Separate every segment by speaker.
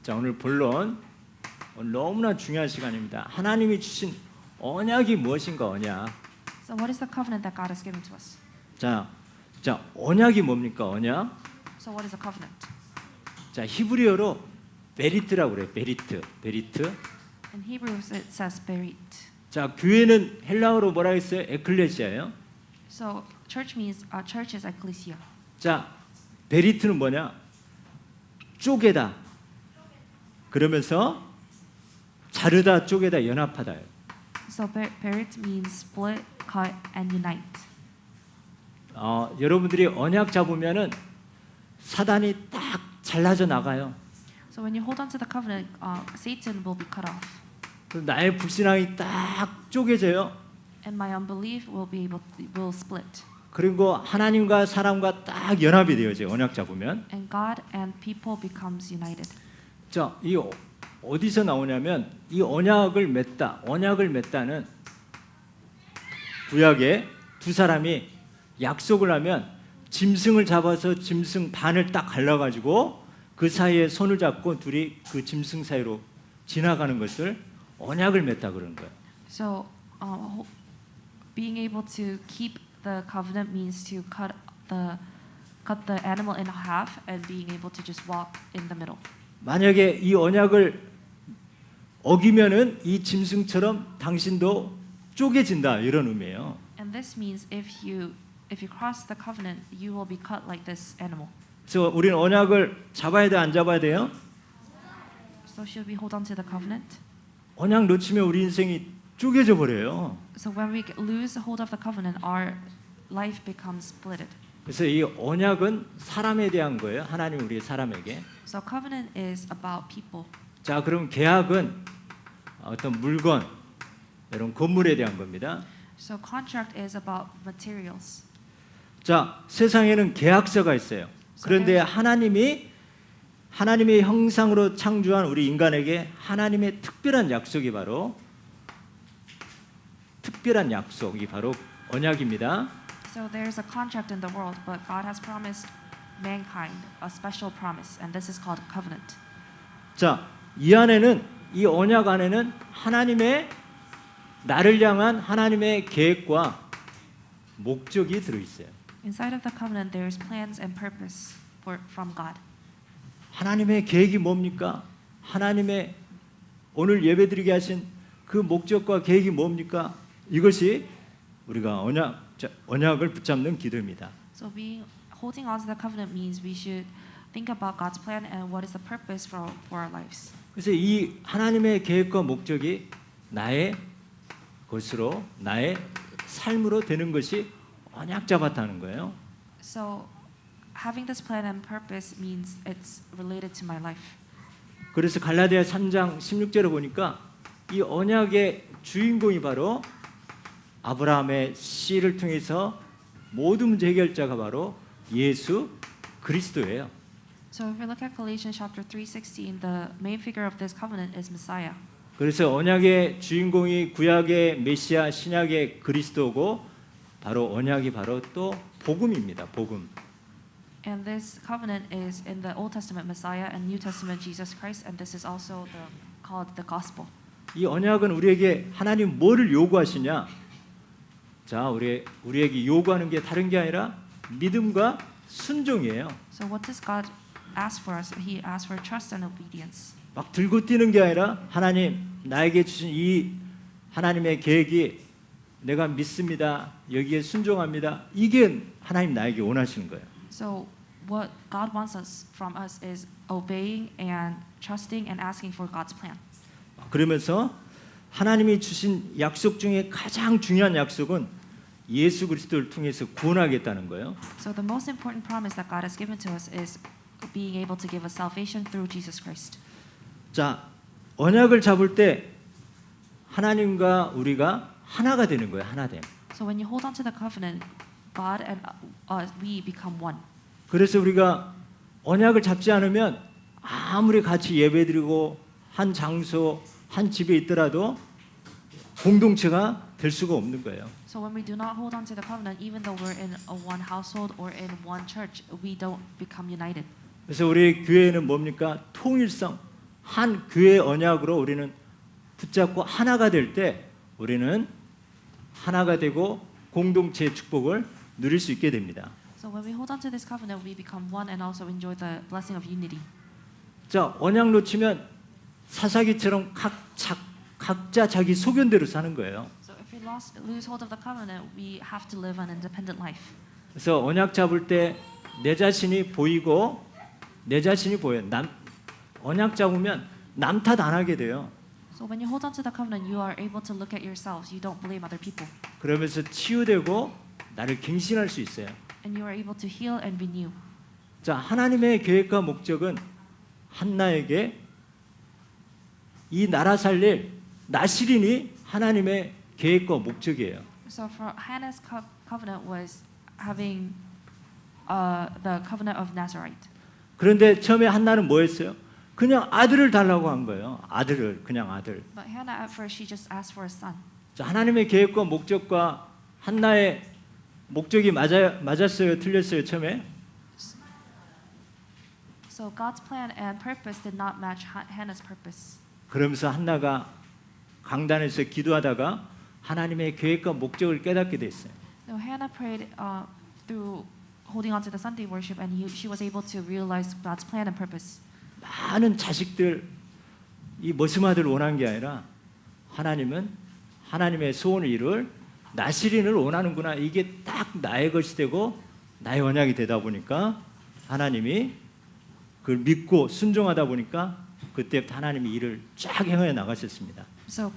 Speaker 1: 자, 오늘 본론 오늘 너무나 중요한 시간입니다. 하나님이 주신 언약이 무엇인가 언약.
Speaker 2: So what is the covenant that God has given to us?
Speaker 1: 자, 언약이 뭡니까 언약?
Speaker 2: So what is a covenant?
Speaker 1: 자, 히브리어로 베리트라고 그래요. 베리트.
Speaker 2: In Hebrew it says berit.
Speaker 1: 자, 교회는 헬라어로 뭐라 했어요? 에클레시아예요.
Speaker 2: So church is ecclesia.
Speaker 1: 자, 베리트는 뭐냐? 쪼개다. 그러면서 자르다, 쪼개다, 연합하다.
Speaker 2: So berit means split, cut, and unite.
Speaker 1: 여러분들이 언약 잡으면은 사단이 딱 잘라져 나가요.
Speaker 2: So when you hold on to the covenant, Satan will be cut off,
Speaker 1: 그럼 나의 불신앙이 딱 쪼개져요.
Speaker 2: and my unbelief will split.
Speaker 1: 그리고 하나님과 사람과 딱 연합이 되어져요. 언약 잡으면.
Speaker 2: And God and people becomes united.
Speaker 1: 자, 이 어디서 나오냐면 이 언약을 맺다는 구약에 두 사람이 약속을 하면 짐승을 잡아서 짐승 반을 딱 갈라가지고 그 사이에 손을 잡고 둘이 그 짐승 사이로 지나가는 것을 언약을 맺다 그러는 거예요.
Speaker 2: So being able to keep the covenant means to cut the animal in half and being able to just walk in the middle.
Speaker 1: 만약에 이 언약을 어기면은 이 짐승처럼 당신도 쪼개진다 이런 의미예요.
Speaker 2: And this means if you cross the covenant, you will be cut like this animal.
Speaker 1: 그래서 우리는 언약을 잡아야 돼, 안 잡아야 돼요?
Speaker 2: So should we hold on to the covenant?
Speaker 1: 언약 놓치면 우리 인생이 쪼개져 버려요.
Speaker 2: So when we lose hold of the covenant, our life becomes splitted.
Speaker 1: 그래서 이 언약은 사람에 대한 거예요. 하나님 우리 사람에게.
Speaker 2: So covenant is about people.
Speaker 1: 자, 그럼 계약은 어떤 물건, 이런 건물에 대한 겁니다.
Speaker 2: So contract is about materials.
Speaker 1: 자, 세상에는 계약서가 있어요. 그런데 하나님의 형상으로 창조한 우리 인간에게 하나님의 특별한 약속이 바로 언약입니다.
Speaker 2: So there's a contract in the world, but God has promised mankind a special promise, and this is called covenant.
Speaker 1: 자, 이 언약 안에는 나를 향한 하나님의 계획과 목적이 들어 있어요.
Speaker 2: Inside of the covenant, there's plans and purpose from God.
Speaker 1: 하나님의 계획이 뭡니까? 하나님의 오늘 예배드리게 하신 그 목적과 계획이 뭡니까? 이것이 우리가 언약을 붙잡는 기도입니다.
Speaker 2: So holding on to the covenant means we should think about God's plan and what is the purpose for our lives.
Speaker 1: 그래서 이 하나님의 계획과 목적이 나의 것으로 나의 삶으로 되는 것이 언약 잡았다는 거예요.
Speaker 2: So having this plan and purpose means it's related to my life.
Speaker 1: 그래서 갈라디아 3장 16절에 보니까 이 언약의 주인공이 바로 아브라함의 씨를 통해서 모든 문제 해결자가 바로 예수 그리스도예요.
Speaker 2: So if we look at Galatians chapter 3:16, the main figure of this covenant is Messiah.
Speaker 1: 그래서 언약의 주인공이 구약의 메시아, 신약의 그리스도고 바로 언약이 바로 또 복음입니다. 복음.
Speaker 2: And this covenant is in the Old Testament Messiah and New Testament Jesus Christ, and this is also called the gospel.
Speaker 1: 이 언약은 우리에게 하나님 뭐를 요구하시냐? 자, 우리에게 요구하는 게 다른 게 아니라 믿음과 순종이에요.
Speaker 2: So what does God ask for us? He asks for trust and obedience.
Speaker 1: 막 들고 뛰는 게 아니라 하나님 나에게 주신 이 하나님의 계획이 내가 믿습니다. 여기에 순종합니다. 이게 하나님 나에게 원하시는 거예요.
Speaker 2: So what God wants from us is obeying and trusting and asking for God's plan.
Speaker 1: 그러면서 하나님이 주신 약속 중에 가장 중요한 약속은 예수 그리스도를 통해서 구원하겠다는 거예요.
Speaker 2: So the most important promise that God has given to us is being able to give us salvation through Jesus Christ.
Speaker 1: 자, 언약을 잡을 때 하나님과 우리가 하나가 되는 거예요. 하나됨.
Speaker 2: So when you hold on to the covenant, God and we become one.
Speaker 1: 그래서 우리가 언약을 잡지 않으면 아무리 같이 예배드리고 한 장소, 한 집에 있더라도 공동체가 될 수가 없는 거예요.
Speaker 2: So when we do not hold on to the covenant, even though we're in one household or in one church, we don't become united.
Speaker 1: 그래서 우리 교회는 뭡니까? 통일성, 한 교회 언약으로 우리는 붙잡고 하나가 될 때 우리는 하나가 되고 공동체의 축복을 누릴 수 있게 됩니다.
Speaker 2: So when we hold on to this covenant, we become one and also enjoy the blessing of unity.
Speaker 1: 자, 언약 놓치면 사사기처럼 각자 자기 소견대로 사는 거예요.
Speaker 2: So if we lose hold of the covenant, we have to live an independent life.
Speaker 1: 그래서 언약 잡을 때 내 자신이 보여요. 언약 잡으면 남 탓 안 하게 돼요.
Speaker 2: So when you hold on to the covenant, you are able to look at yourselves. You don't blame other people.
Speaker 1: 그러면서 치유되고 나를 갱신할 수 있어요.
Speaker 2: And you are able to heal and renew.
Speaker 1: 자, 하나님의 계획과 목적은 한나에게 이 나라 살릴 나시린이 하나님의 계획과 목적이에요.
Speaker 2: So for Hannah's covenant was having the covenant of Nazarite.
Speaker 1: 그런데 처음에 한나는 뭐 했어요? 그냥 아들을 달라고 한 거예요. 그냥 아들.
Speaker 2: But Hannah at first she just asked for a son.
Speaker 1: 자, 하나님의 계획과 목적과 한나의 목적이 맞았어요, 틀렸어요, 처음에?
Speaker 2: So God's plan and purpose did not match Hannah's purpose.
Speaker 1: 그러면서 한나가 강단에서 기도하다가 하나님의 계획과 목적을 깨닫게 됐어요.
Speaker 2: So Hannah prayed through holding on to the Sunday worship, and she was able to realize God's plan and purpose.
Speaker 1: 많은 자식들, 이 머슴아들을 원한 게 아니라 하나님은 하나님의 소원을 이룰 나시린을 원하는구나. 이게 딱 나의 것이 되고 나의 언약이 되다 보니까 하나님이 그걸 믿고 순종하다 보니까 그때부터 하나님이 일을 쫙 행해 나가셨습니다.
Speaker 2: So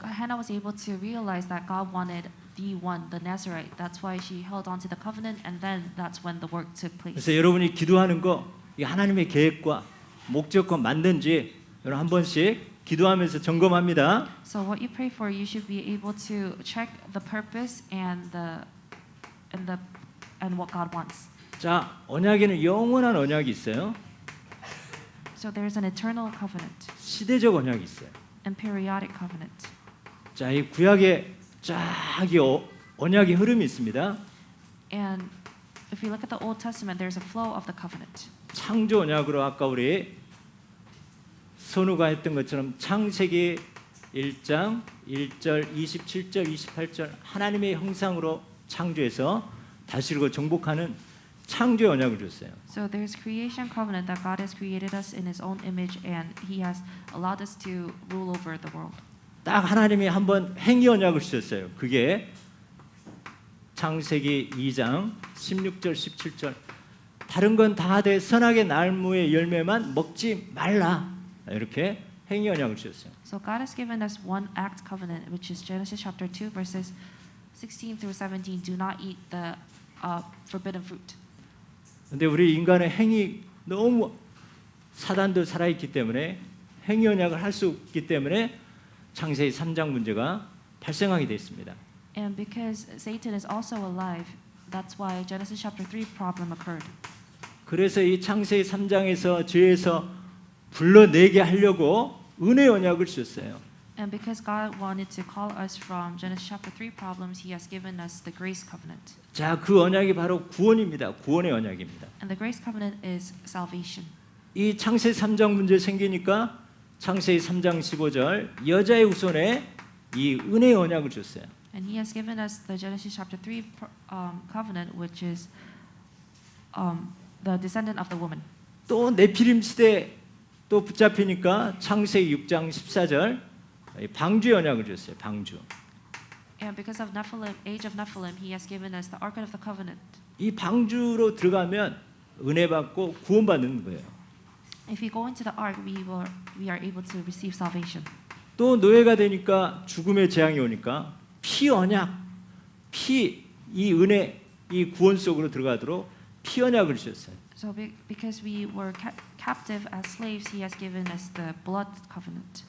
Speaker 2: Hannah was able to realize that God wanted the one, the Nazarite. That's why she held on to the covenant, and then that's when the work took place.
Speaker 1: 그래서 여러분이 기도하는 거 이 하나님의 계획과 목적과 맞는지 여러분 한 번씩 기도하면서 점검합니다.
Speaker 2: So what you pray for, you should be able to check the purpose and what God wants.
Speaker 1: 자, 언약에는 영원한 언약이 있어요.
Speaker 2: So there's an eternal covenant
Speaker 1: 시대적 언약이 있어요.
Speaker 2: and periodic covenant.
Speaker 1: 자, 이 구약에 쫙 언약의 흐름이 있습니다.
Speaker 2: And if we look at the Old Testament, there's a flow of the covenant.
Speaker 1: 창조 언약으로 아까 우리 선우가 했던 것처럼 창세기 1장 1절 27절 28절 하나님의 형상으로 창조해서 다스리고 정복하는 창조 언약을 줬어요.
Speaker 2: So there's creation covenant that God has created us in His own image, and He has allowed us to rule over the world.
Speaker 1: 딱 하나님이 한번 행위 언약을 주셨어요. 그게 창세기 2장 16절 17절 다른 건 다 돼 선악의 나무의 열매만 먹지 말라 이렇게 행위 언약을 주셨어요.
Speaker 2: So God has given us one act covenant, which is Genesis chapter 2 verses 16 through 17. Do not eat the forbidden fruit.
Speaker 1: 근데 우리 인간의 행위 너무 사단도 살아있기 때문에 행위 언약을 할 수 없기 때문에 창세기 3장 문제가 발생하게 됐습니다.
Speaker 2: And because Satan is also alive, that's why Genesis chapter 3 problem occurred.
Speaker 1: 그래서 이 창세기 3장에서 죄에서 불러내게 하려고 은혜 언약을 주셨어요.
Speaker 2: And because God wanted to call us from Genesis chapter 3 problems, He has given us the grace covenant.
Speaker 1: 자, 그 언약이 바로 구원입니다. 구원의 언약입니다.
Speaker 2: And the grace covenant is salvation.
Speaker 1: 이 창세기 3장 문제 생기니까 창세기 3장 15절 여자의 후손에 이 은혜의 언약을 줬어요.
Speaker 2: And He has given us the Genesis chapter 3 covenant, which is the descendant of the woman.
Speaker 1: 또 네피림 시대 또 붙잡히니까 창세기 6장 14절 방주의 언약을 줬어요. 방주.
Speaker 2: And because of Nephilim, age of Nephilim, He has given us the Ark of the Covenant.
Speaker 1: 이 방주로 들어가면 은혜 받고 구원받는 거예요.
Speaker 2: If we go into the Ark, we are able to receive salvation.
Speaker 1: 또 노예가 되니까 죽음의 재앙이 오니까 피 언약, 이 은혜, 이 구원 속으로 들어가도록 피 언약을 주셨어요.
Speaker 2: So because we were captive as slaves, He has given us the blood covenant.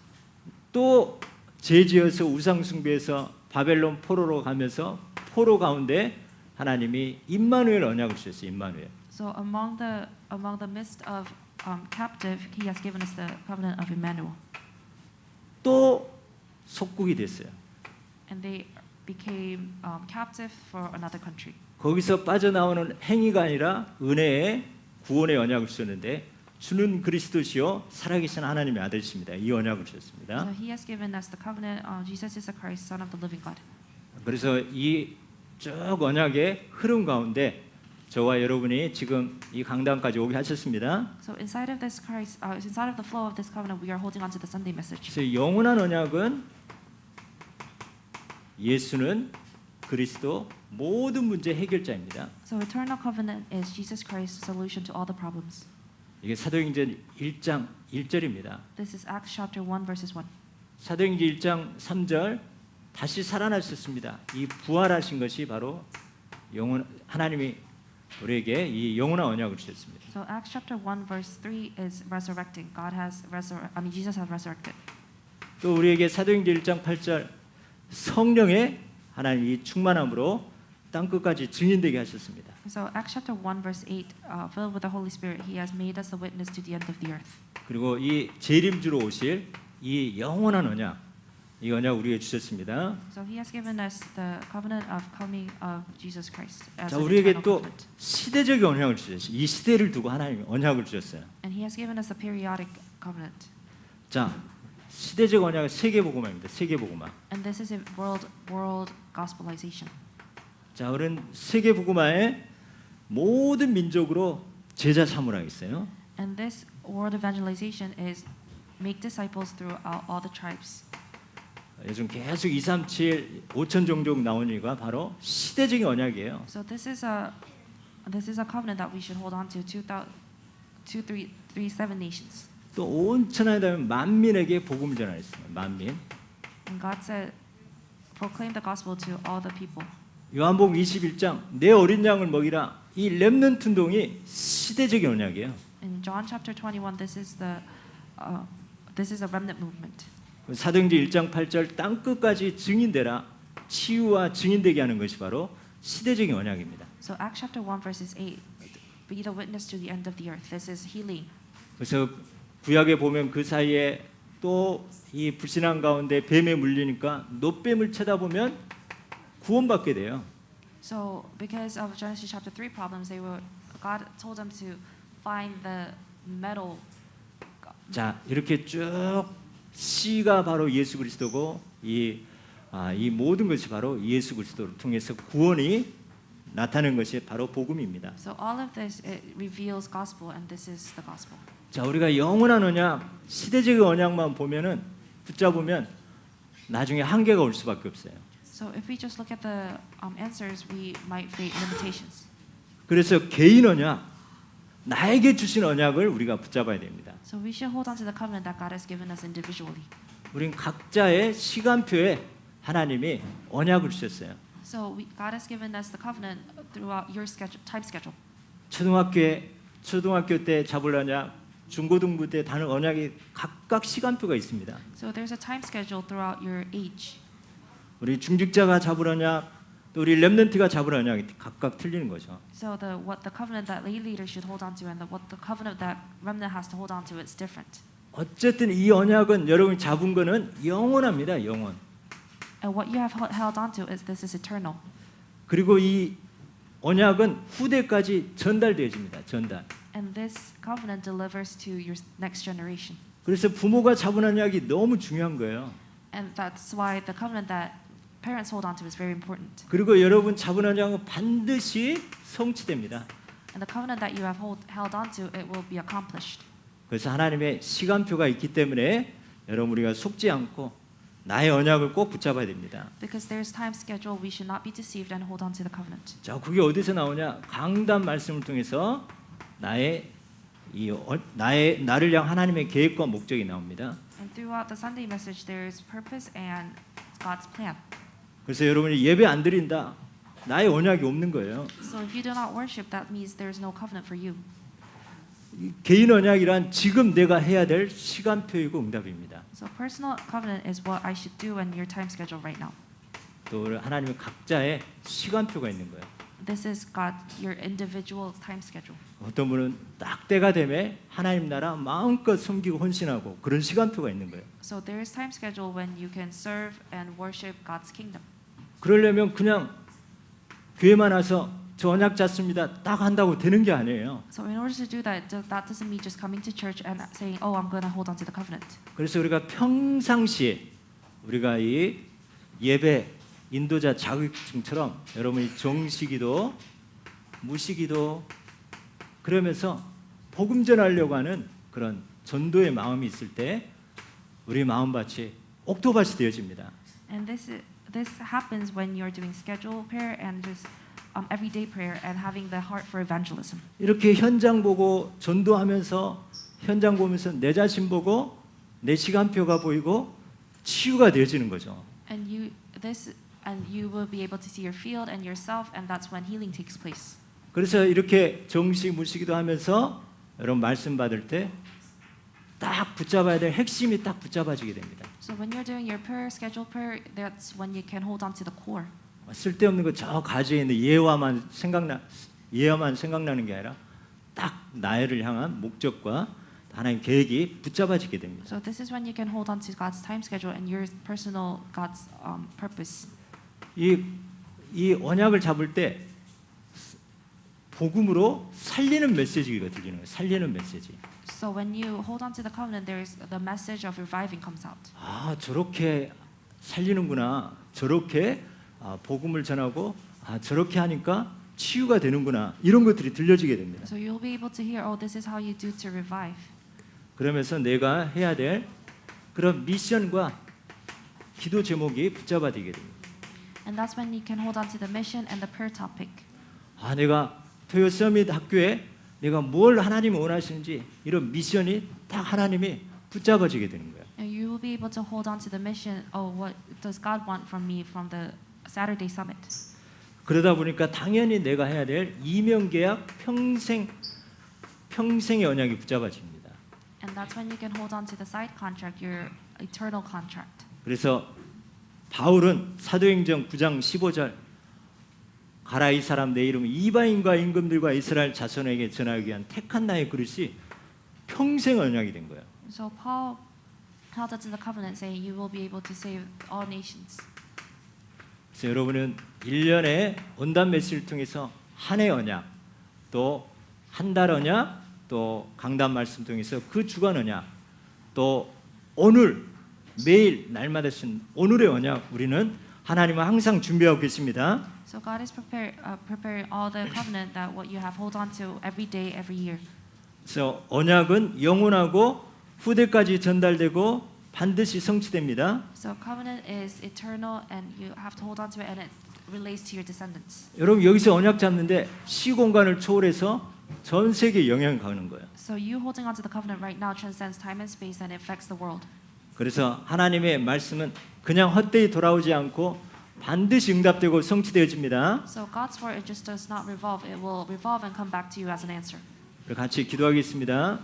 Speaker 1: 또 죄지어서 우상 숭배해서 바벨론 포로로 가면서 포로 가운데 하나님이 임마누엘 언약을 주셨어요. 임마누엘.
Speaker 2: So among the midst of captive, He has given us the covenant of Emmanuel.
Speaker 1: 또 속국이 됐어요.
Speaker 2: And they became captive for another country.
Speaker 1: 거기서 빠져나오는 행위가 아니라 은혜의 구원의 언약을 주셨는데 주는 그리스도시요 살아계신 하나님의 아들이십니다. 이 언약을 주셨습니다.
Speaker 2: So He has given us the covenant. Jesus is the Christ, Son of the living God.
Speaker 1: 그래서 이 쭉 언약의 흐름 가운데 저와 여러분이 지금 이 강단까지 오게 하셨습니다.
Speaker 2: So inside of this Christ, inside of the flow of this covenant, we are holding on to the Sunday message.
Speaker 1: 그래서 영원한 언약은 예수는 그리스도 모든 문제 해결자입니다.
Speaker 2: So eternal covenant is Jesus Christ's solution to all the problems.
Speaker 1: 이게 사도행전 1장 1절입니다.
Speaker 2: This is Acts chapter 1 verses 1.
Speaker 1: 사도행전 1장 3절 다시 살아나셨습니다. 이 부활하신 것이 바로 하나님이 우리에게 이 영원한 언약을 주셨습니다.
Speaker 2: So Acts chapter 1 verse 3 is resurrecting. Jesus has resurrected.
Speaker 1: 또 우리에게 사도행전 1장 8절 성령의 하나님이 충만함으로 땅 끝까지 증인되게 하셨습니다.
Speaker 2: So Acts chapter 1 verse 8, filled with the Holy Spirit, He has made us a witness to the end of the earth.
Speaker 1: 그리고 이 재림주로 오실 이 영원한 언약, 이 언약 우리에게 주셨습니다.
Speaker 2: So He has given us the covenant of coming of Jesus Christ as
Speaker 1: 자,
Speaker 2: an
Speaker 1: 우리에게
Speaker 2: eternal
Speaker 1: 또
Speaker 2: covenant.
Speaker 1: 시대적인 언약을 주셨어요. 이 시대를 두고 하나님이 언약을 주셨어요.
Speaker 2: And He has given us a periodic covenant.
Speaker 1: 자, 시대적 언약은 세계복음화입니다. 세계복음화.
Speaker 2: And this is a world gospelization.
Speaker 1: 자, 우리는 세계복음화의 모든 민족으로 제자 삼으라 했어요.
Speaker 2: And this world evangelization is make disciples throughout all the tribes.
Speaker 1: 요즘 계속 237, 5천 종족 나오는 이유가 바로 시대적인 언약이에요.
Speaker 2: So this is a covenant that we should hold on to 337 nations.
Speaker 1: 또 온 천하에 닿은 만민에게 복음을 전하였습니다. 만민.
Speaker 2: And God said, proclaim the gospel to all the people.
Speaker 1: 요한복음 21장 내 어린 양을 먹이라. 이 렘넌트 운동이 시대적인 언약이에요.
Speaker 2: In John chapter 21, this is a remnant movement.
Speaker 1: 사도행전 1장 8절 땅 끝까지 증인되라. 치유와 증인되게 하는 것이 바로 시대적인 언약입니다.
Speaker 2: So Acts chapter 1 verses 8, be the witness to the end of the earth. This is healing.
Speaker 1: 그래서 구약에 보면 그 사이에 또 이 불신앙 가운데 뱀에 물리니까 노뱀을 쳐다보면 구원받게 돼요.
Speaker 2: So because of Genesis chapter 3 problems, God told them to find the metal.
Speaker 1: 자, 이렇게 쭉 씨가 바로 예수 그리스도고 이 모든 것이 바로 예수 그리스도를 통해서 구원이 나타나는 것이 바로 복음입니다.
Speaker 2: So all of this it reveals gospel, and this is the gospel.
Speaker 1: 자, 우리가 영원한 언약, 시대적인 언약만 보면은 붙잡으면 나중에 한계가 올 수밖에 없어요.
Speaker 2: So if we just look at the answers, we might face limitations.
Speaker 1: 그래서 개인 언약, 나에게 주신 언약을 우리가 붙잡아야 됩니다.
Speaker 2: So we should hold on to the covenant that God has given us individually.
Speaker 1: 우린 각자의 시간표에 하나님이 언약을 주셨어요.
Speaker 2: So God has given us the covenant throughout your time schedule.
Speaker 1: 초등학교 때 잡을 언약, 중고등부 때 다른 언약이 각각 시간표가 있습니다.
Speaker 2: So there's a time schedule throughout your age.
Speaker 1: 우리 중직자가 잡을 언약, 또 우리 렘넌트가 잡을 언약이 각각 틀리는 거죠.
Speaker 2: So the covenant that lay leaders should hold on to, and what the covenant that remnant has to hold on to, it's different.
Speaker 1: 어쨌든 이 언약은 여러분이 잡은 거는 영원합니다. 영원.
Speaker 2: And what you have held on to is this is eternal.
Speaker 1: 그리고 이 언약은 후대까지 전달되어집니다. 전달.
Speaker 2: And this covenant delivers to your next generation.
Speaker 1: 그래서 부모가 잡은 언약이 너무 중요한 거예요.
Speaker 2: And that's why the covenant that parents hold on to is very important.
Speaker 1: 그리고 여러분 잡은 언약은 반드시 성취됩니다.
Speaker 2: And the covenant that you have held on to, it will be accomplished.
Speaker 1: 그래서 하나님의 시간표가 있기 때문에 여러분 우리가 속지 않고 나의 언약을 꼭 붙잡아야 됩니다.
Speaker 2: Because there's time schedule, we should not be deceived and hold on to the covenant.
Speaker 1: 자, 그게 어디서 나오냐? 강단 말씀을 통해서 나를 향한 하나님의 계획과 목적이 나옵니다.
Speaker 2: And throughout the Sunday message, there is purpose and God's plan.
Speaker 1: 그래서 여러분이 예배 안 드린다. 나의 언약이 없는 거예요.
Speaker 2: So if you do not worship, that means there is no covenant for you.
Speaker 1: 개인 언약이란 지금 내가 해야 될 시간표이고 응답입니다.
Speaker 2: So personal covenant is what I should do in your time schedule right now.
Speaker 1: 또 하나님의 각자의 시간표가 있는 거예요.
Speaker 2: This is God, your individual time schedule.
Speaker 1: 어떤 분은 딱 때가 되면 하나님 나라 마음껏 섬기고 헌신하고 그런 시간표가 있는 거예요.
Speaker 2: So there is time schedule when you can serve and worship God's kingdom.
Speaker 1: 그러려면 그냥 교회만 와서 저 언약 잡습니다. 딱 한다고 되는 게 아니에요.
Speaker 2: So in order to do that, that doesn't mean just coming to church and saying, "Oh, I'm going to hold on to the covenant."
Speaker 1: 그래서 우리가 평상시에 우리가 이 예배 인도자 자격증처럼 여러분이 정시기도 무시기도 그러면서 복음 전하려고 하는 그런 전도의 마음이 있을 때 우리 마음밭이 옥토밭이 되어집니다.
Speaker 2: And this happens when you're doing scheduled prayer and just everyday prayer and having the heart for evangelism.
Speaker 1: 이렇게 현장 보고 전도하면서 현장 보면서 내 자신 보고 내 시간표가 보이고 치유가 되어지는 거죠.
Speaker 2: And you will be able to see your field and yourself, and that's when healing takes place.
Speaker 1: 그래서 이렇게 정식 무시기도 하면서 여러분 말씀 받을 때 딱 붙잡아야 될 핵심이 딱 붙잡아지게 됩니다.
Speaker 2: So when you're doing your prayer, scheduled prayer, that's when you can hold on to the core.
Speaker 1: 쓸데없는 거 저 가지에 있는 예화만 생각나는 게 아니라 딱 나를 향한 목적과 하나님 계획이 붙잡아지게 됩니다.
Speaker 2: So this is when you can hold on to God's time schedule and your personal God's purpose.
Speaker 1: 이 언약을 잡을 때 복음으로 살리는 메시지가 들리는 거예요. 살리는 메시지.
Speaker 2: So when you hold on to the covenant, there's the message of reviving comes out.
Speaker 1: 아 저렇게 살리는구나. 저렇게 복음을 전하고 저렇게 하니까 치유가 되는구나. 이런 것들이 들려지게 됩니다.
Speaker 2: So you'll be able to hear, oh, this is how you do to revive.
Speaker 1: 그러면서 내가 해야 될 그런 미션과 기도 제목이 붙잡아지게 됩니다.
Speaker 2: And that's when you can hold on to the mission and the prayer topic.
Speaker 1: 내가 토요 서밋 학교에 내가 뭘 하나님이 원하시는지 이런 미션이 딱 하나님이 붙잡아지게 되는 거예요.
Speaker 2: And you will be able to hold on to the mission. Oh, what does God want from me from the Saturday summit?
Speaker 1: 그러다 보니까 당연히 내가 해야 될 이명 계약 평생의 언약이 붙잡아집니다.
Speaker 2: And that's when you can hold on to the side contract, your eternal contract.
Speaker 1: 그래서 바울은 사도행전 9장 15절 가라 이 사람 내 이름은 이방인과 임금들과 이스라엘 자손에게 전하기 위한 택한 나의 그릇이 평생 언약이 된 거예요.
Speaker 2: So Paul held on to the covenant, saying, "You will be able to save all nations."
Speaker 1: 그래서 여러분은 1년에 온단 메시지를 통해서 한 해 언약, 또 한 달 언약, 또 강단 말씀 통해서 그 주간 언약, 또 오늘 매일 날마다 쓴 오늘의 언약 우리는 하나님은 항상 준비하고 계십니다.
Speaker 2: So God is preparing all the covenant that what you have hold on to every day, every year.
Speaker 1: 그래서 언약은 영원하고 후대까지 전달되고 반드시 성취됩니다.
Speaker 2: So covenant is eternal, and you have to hold on to it, and it relates to your descendants.
Speaker 1: 여러분 여기서 언약 잡는데 시공간을 초월해서 전 세계에 영향을 가는 거예요.
Speaker 2: So you holding on to the covenant right now transcends time and space, and it affects the world.
Speaker 1: 그래서 하나님의 말씀은 그냥 헛되이 돌아오지 않고 반드시 응답되고 성취되어집니다.
Speaker 2: So God's word, it just does not revolve; it will revolve and come back to you as an answer.
Speaker 1: 우리 같이 기도하겠습니다.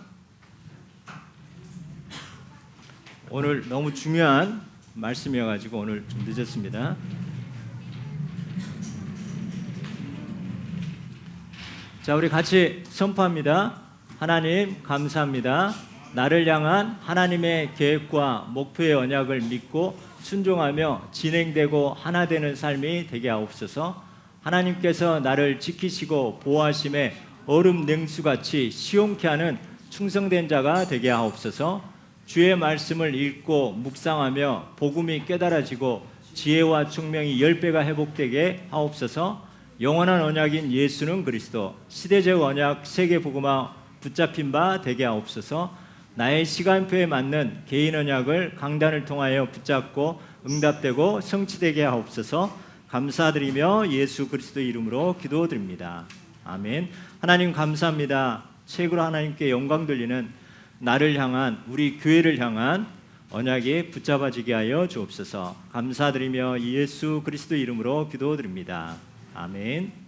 Speaker 1: 오늘 너무 중요한 말씀이어가지고 오늘 좀 늦었습니다. 자, 우리 같이 선포합니다. 하나님 감사합니다. 나를 향한 하나님의 계획과 목표의 언약을 믿고 순종하며 진행되고 하나 되는 삶이 되게 하옵소서. 하나님께서 나를 지키시고 보호하심에 얼음 냉수같이 시원케 하는 충성된 자가 되게 하옵소서. 주의 말씀을 읽고 묵상하며 복음이 깨달아지고 지혜와 총명이 10배가 회복되게 하옵소서. 영원한 언약인 예수는 그리스도 시대적 언약 세계 복음화 붙잡힌 바 되게 하옵소서. 나의 시간표에 맞는 개인 언약을 강단을 통하여 붙잡고 응답되고 성취되게 하옵소서. 감사드리며 예수 그리스도 이름으로 기도드립니다. 아멘. 하나님 감사합니다. 최고로 하나님께 영광 돌리는 나를 향한 우리 교회를 향한 언약이 붙잡아지게 하여 주옵소서. 감사드리며 예수 그리스도 이름으로 기도드립니다. 아멘.